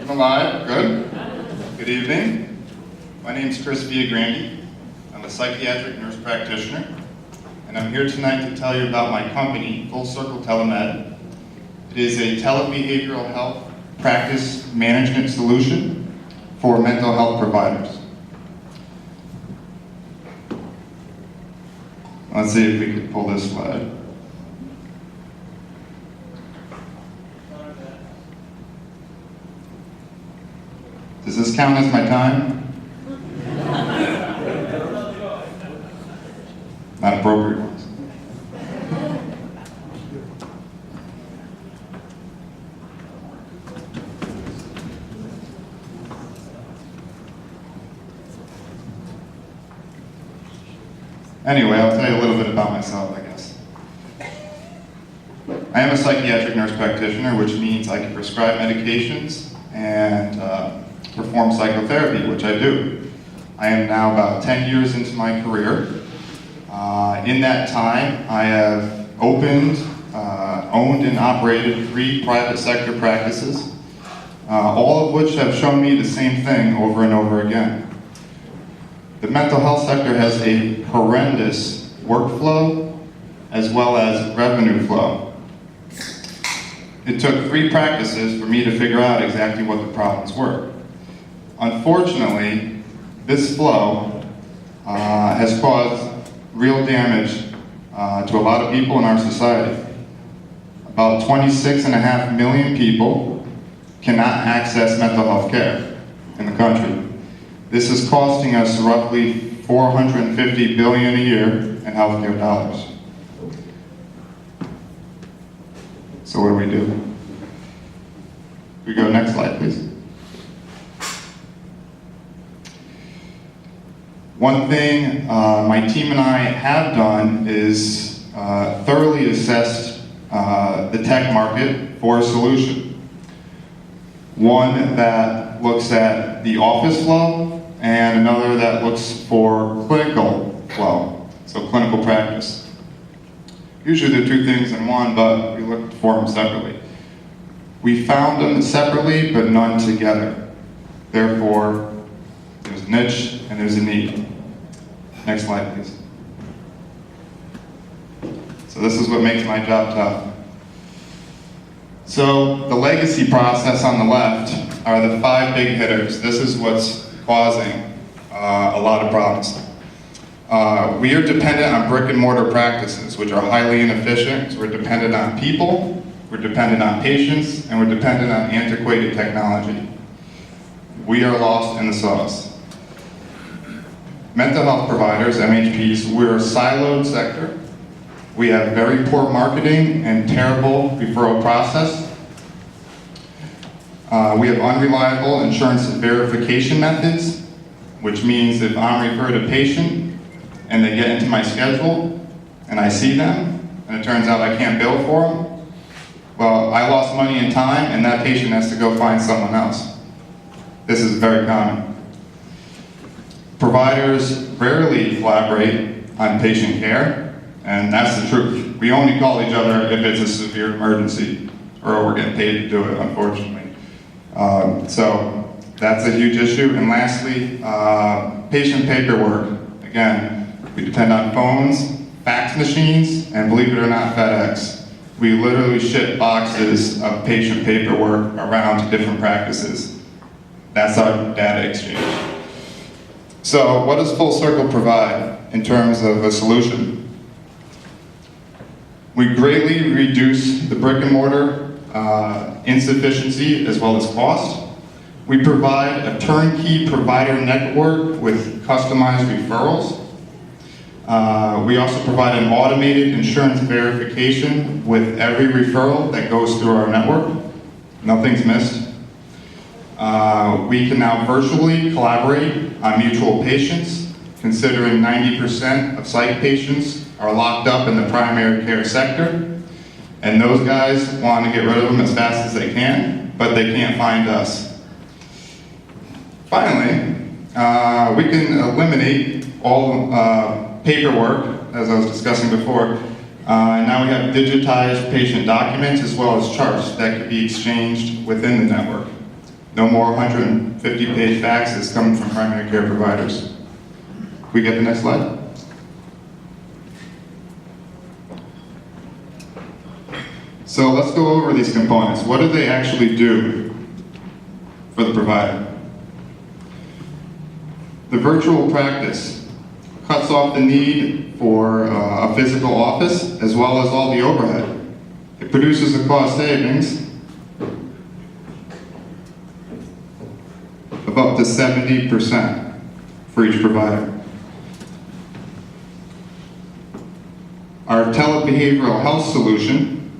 I'm alive, good. Good evening. My name is Chris Viagrande. I'm a psychiatric nurse practitioner, and I'm here tonight to tell you about my company, Circle TeleMed. It is a telebehavioral health practice management solution for mental health providers. Let's see if we can pull this slide. Does this count as my time? Not appropriate ones. Anyway, I'll tell you a little bit about myself, I guess. I am a psychiatric nurse practitioner, which means I can prescribe medications and perform psychotherapy, which I do. I am now about 10 years into my career. In that time, I have opened, owned, and operated 3 private sector practices, all of which have shown me the same thing over and over again. The mental health sector has a horrendous workflow as well as revenue flow. It took 3 practices for me to figure out exactly what the problems were. Unfortunately, this flow has caused real damage to a lot of people in our society. About 26.5 million people cannot access mental health care in the country. This is costing us roughly $450 billion a year in healthcare dollars. So what do we do? We go next slide, please. One thing my team and I have done is thoroughly assessed the tech market for a solution. One that looks at the office flow and another that looks for clinical flow, so clinical practice. Usually they're 2 things in one, but we looked for them separately. We found them separately, but none together. Therefore, there's a niche and there's a need. Next slide, please. So this is what makes my job tough. So the legacy process on the left are the 5 big hitters. This is what's causing a lot of problems. We are dependent on brick and mortar practices, which are highly inefficient. So we're dependent on people, we're dependent on patients, and we're dependent on antiquated technology. We are lost in the sauce. Mental health providers, MHPs, we're a siloed sector. We have very poor marketing and terrible referral process. We have unreliable insurance verification methods, which means if I'm referred a patient and they get into my schedule and I see them and it turns out I can't bill for them, well, I lost money and time and that patient has to go find someone else. This is very common. Providers rarely collaborate on patient care, and that's the truth. We only call each other if it's a severe emergency, or we're getting paid to do it, unfortunately. So that's a huge issue. And lastly, patient paperwork. Again, we depend on phones, fax machines, and believe it or not, FedEx. We literally ship boxes of patient paperwork around to different practices. That's our data exchange. So what does Full Circle provide in terms of a solution? We greatly reduce the brick and mortar insufficiency as well as cost. We provide a turnkey provider network with customized referrals. We also provide an automated insurance verification with every referral that goes through our network. Nothing's missed. We can now virtually collaborate on mutual patients, considering 90% of psych patients are locked up in the primary care sector. And those guys want to get rid of them as fast as they can, but they can't find us. Finally, we can eliminate all paperwork, as I was discussing before. Now we have digitized patient documents as well as charts that could be exchanged within the network. No more 150-page faxes coming from primary care providers. Can we get the next slide? So let's go over these components. What do they actually do for the provider? The virtual practice cuts off the need for a physical office as well as all the overhead. It produces a cost savings of up to 70% for each provider. Our telebehavioral health solution,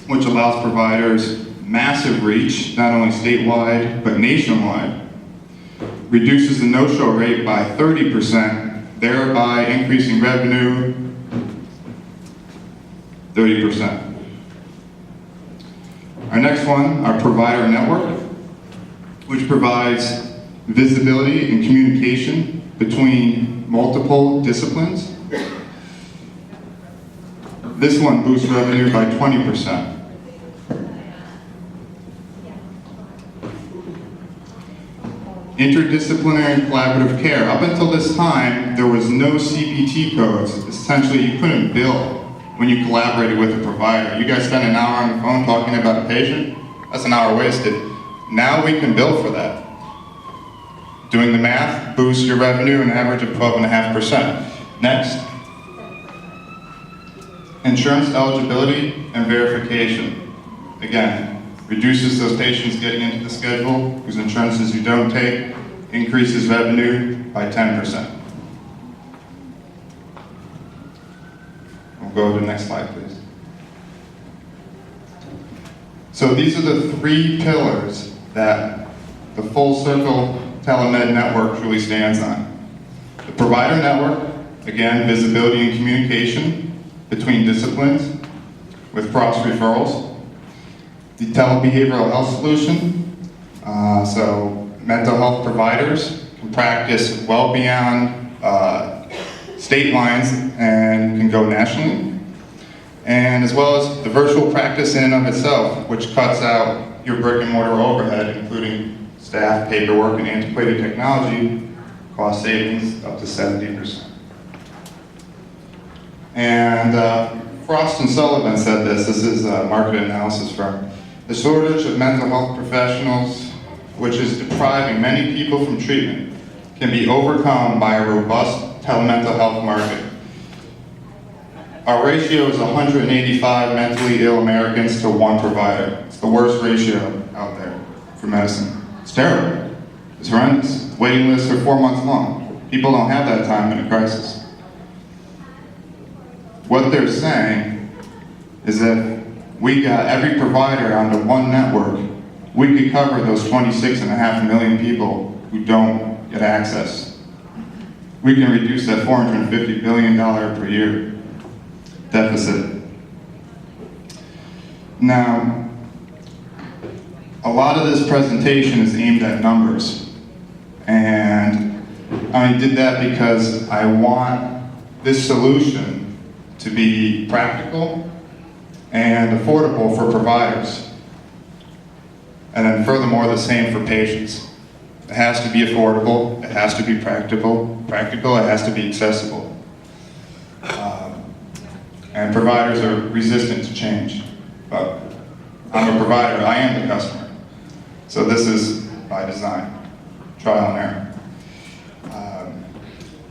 which allows providers massive reach, not only statewide, but nationwide, reduces the no-show rate by 30%, thereby increasing revenue 30%. Our next one, our provider network, which provides visibility and communication between multiple disciplines. This one boosts revenue by 20%. Interdisciplinary and collaborative care. Up until this time, there was no CPT codes. Essentially, you couldn't bill when you collaborated with a provider. You guys spend an hour on the phone talking about a patient? That's an hour wasted. Now we can bill for that. Doing the math boosts your revenue an average of 12.5%. Next. Insurance eligibility and verification. Again, reduces those patients getting into the schedule whose insurances you don't take, increases revenue by 10%. We'll go to the next slide, please. So these are the three pillars that the full Circle TeleMed network truly stands on. The provider network, again, visibility and communication between disciplines with cross referrals. The telebehavioral health solution, so mental health providers can practice well beyond state lines and can go nationally. And as well as the virtual practice in and of itself, which cuts out your brick and mortar overhead, including staff, paperwork, and antiquated technology, cost savings up to 70%. And Frost and Sullivan said this is a market analysis firm. The shortage of mental health professionals, which is depriving many people from treatment, can be overcome by a robust telemental health market. Our ratio is 185 mentally ill Americans to one provider. It's the worst ratio out there for medicine. It's terrible. It's horrendous. Waiting lists are 4 months long. People don't have that time in a crisis. What they're saying is that we got every provider onto one network, we could cover those 26.5 million people who don't get access. We can reduce that $450 billion per year deficit. Now, a lot of this presentation is aimed at numbers. And I did that because I want this solution to be practical and affordable for providers. And then furthermore, the same for patients. It has to be affordable, it has to be practical, it has to be accessible. And providers are resistant to change. But I'm a provider, I am the customer. So this is by design, trial and error.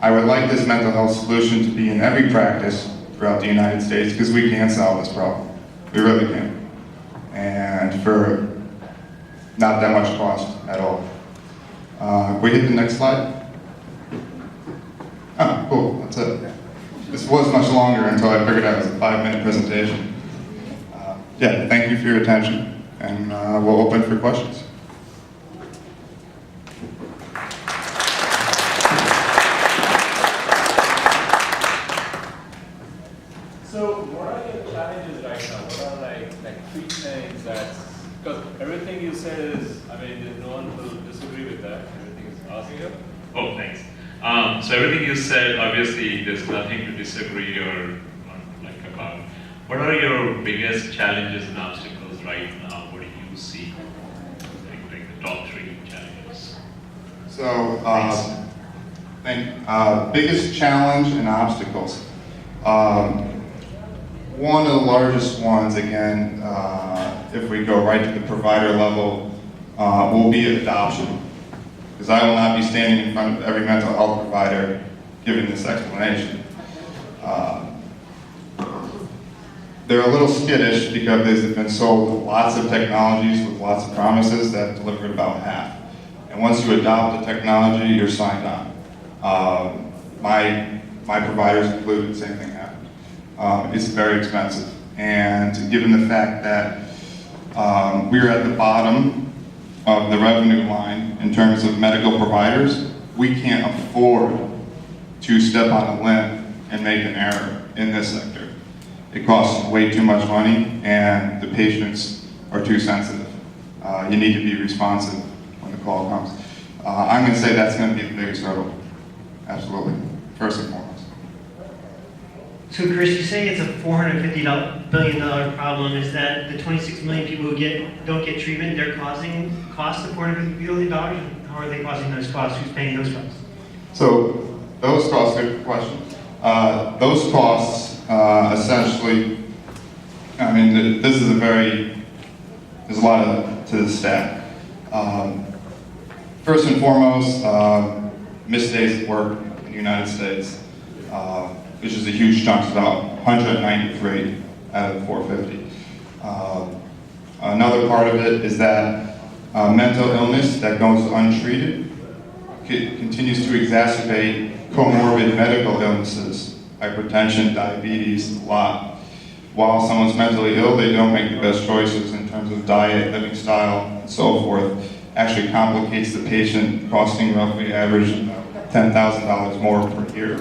I would like this mental health solution to be in every practice throughout the United States because we can solve this problem. We really can. And for not that much cost at all. We hit the next slide. Oh, cool, that's it. This was much longer until I figured out it was a 5-minute presentation. Yeah, thank you for your attention, and we'll open for questions. So what are your challenges right now? What are like 3 things that, because everything you said is, I mean, there's no one who will disagree with that. Everything is awesome. Oh, thanks. So everything you said, obviously, there's nothing to disagree or like about. What are your biggest challenges and obstacles right now? What do you see? Like the top So, biggest challenge and obstacles. One of the largest ones, again, if we go right to the provider level, will be adoption. Because I will not be standing in front of every mental health provider giving this explanation. They're a little skittish because they've been sold lots of technologies with lots of promises that delivered about half. And once you adopt the technology, you're signed on. My providers included, same thing happened. It's very expensive. And given the fact that we're at the bottom of the revenue line in terms of medical providers, we can't afford to step on a limb and make an error in this sector. It costs way too much money, and the patients are too sensitive. You need to be responsive when the call comes. I'm going to say that's going to be the biggest hurdle. Absolutely, first and foremost. So Chris, you say it's a $450 billion problem. Is that the 26 million people who don't get treatment, they're causing costs of $450 billion? How are they causing those costs? Who's paying those costs? So those costs, good question. Those costs essentially, I mean, this is there's a lot to the stack. First and foremost, missed days of work in the United States, which is a huge chunk, it's about 193 out of 450. Another part of it is that mental illness that goes untreated continues to exacerbate comorbid medical illnesses, hypertension, diabetes, a lot. While someone's mentally ill, they don't make the best choices in terms of diet, living style, and so forth. Actually complicates the patient, costing roughly average $10,000 more per year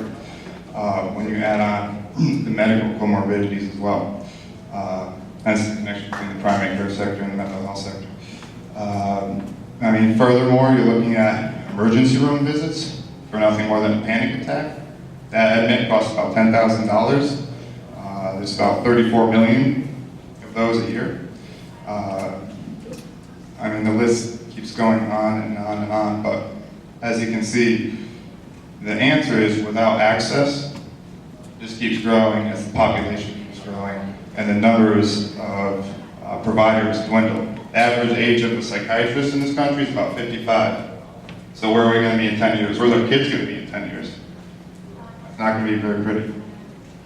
when you add on the medical comorbidities as well. Hence the connection between the primary care sector and the mental health sector. I mean, furthermore, you're looking at emergency room visits for nothing more than a panic attack. That admit costs about $10,000. There's about 34 million of those a year. I mean, the list keeps going on and on and on, but as you can see, the answer is without access, this keeps growing as the population keeps growing and the numbers of providers dwindle. Average age of a psychiatrist in this country is about 55. So where are we going to be in 10 years? Where's our kids going to be in 10 years? It's not going to be very pretty.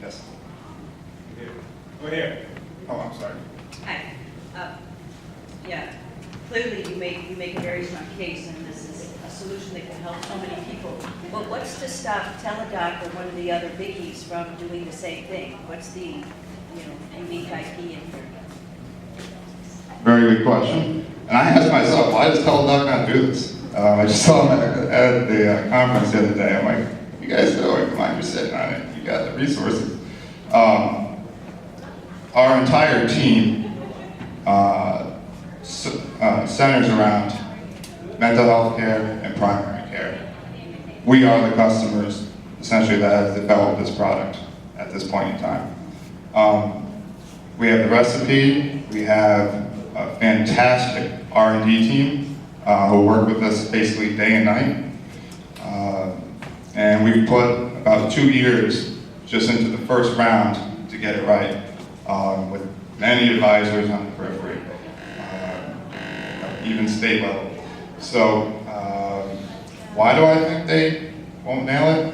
Yes? Go here. Oh, I'm sorry. Hi. Yeah, clearly you make a very strong case, and this is a solution that can help so many people. But what's to stop Teladoc or one of the other biggies from doing the same thing? What's the unique IP in here? Very good question. And I asked myself, why does Teladoc not do this? I just saw them at the conference the other day. I'm like, you guys know it, come on, you're sitting on it. You got the resources. Our entire team centers around mental health care and primary care. We are the customers, essentially, that have developed this product at this point in time. We have the recipe, we have a fantastic R&D team who work with us basically day and night. And we've put about 2 years just into the first round to get it right, with many advisors on the periphery, even state level. So why do I think they won't nail it?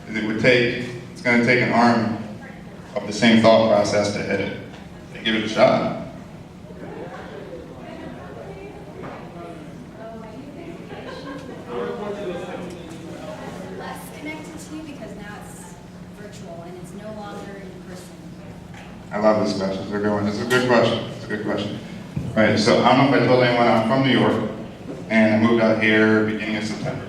Because it's going to take an army of the same thought process to hit it. They give it a shot. Less connected to you because now it's virtual and it's no longer in person. I love this question. It's a good one. It's a good question. It's a good question. Right. So I don't know if I told anyone I'm from New York, and I moved out here beginning of September.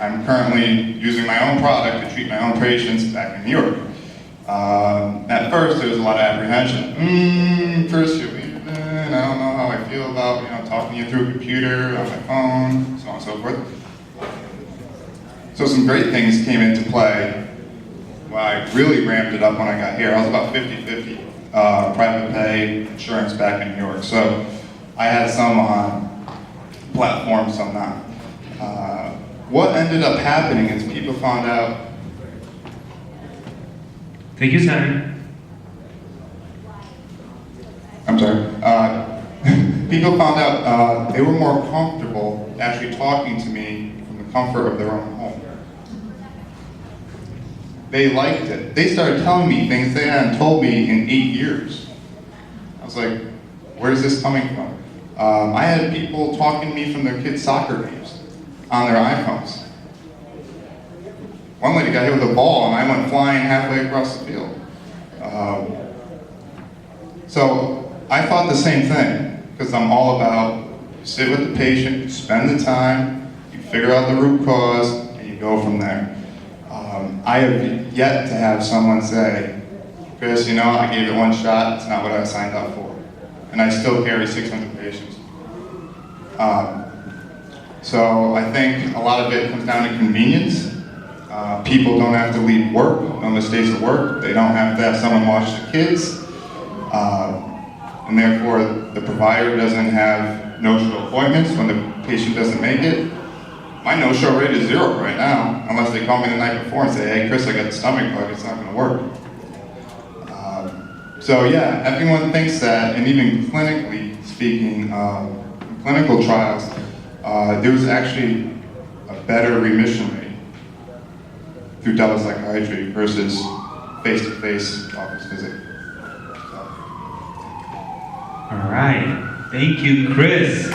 I'm currently using my own product to treat my own patients back in New York. At first, there was a lot of apprehension. First, I don't know how I feel about talking to you through a computer, on my phone, so on and so forth. So some great things came into play. Well, I really ramped it up when I got here. I was about 50-50 private pay insurance back in New York. So I had some on platform, some not. What ended up happening is people found out. Thank you, Simon. I'm sorry. People found out they were more comfortable actually talking to me from the comfort of their own home. They liked it. They started telling me things they hadn't told me in 8 years. I was like, where's this coming from? I had people talking to me from their kids' soccer games on their iPhones. One lady got hit with a ball and I went flying halfway across the field. So I thought the same thing, because I'm all about sit with the patient, spend the time, you figure out the root cause, and you go from there. I have yet to have someone say, Chris, you know, I gave it one shot, it's not what I signed up for. And I still carry 600 patients. So I think a lot of it comes down to convenience. People don't have to leave work, no mistakes at work. They don't have to have someone watch the kids. And therefore, the provider doesn't have no-show appointments when the patient doesn't make it. My no-show rate is 0 right now, unless they call me the night before and say, hey, Chris, I got the stomach bug, it's not gonna work. So yeah, everyone thinks that, and even clinically speaking, in clinical trials, there was actually a better remission rate through telepsychiatry versus face-to-face office visit. So. All right, thank you, Chris.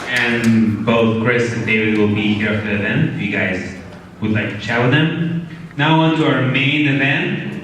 And both Chris and David will be here for the event if you guys would like to chat with them. Now on to our main event.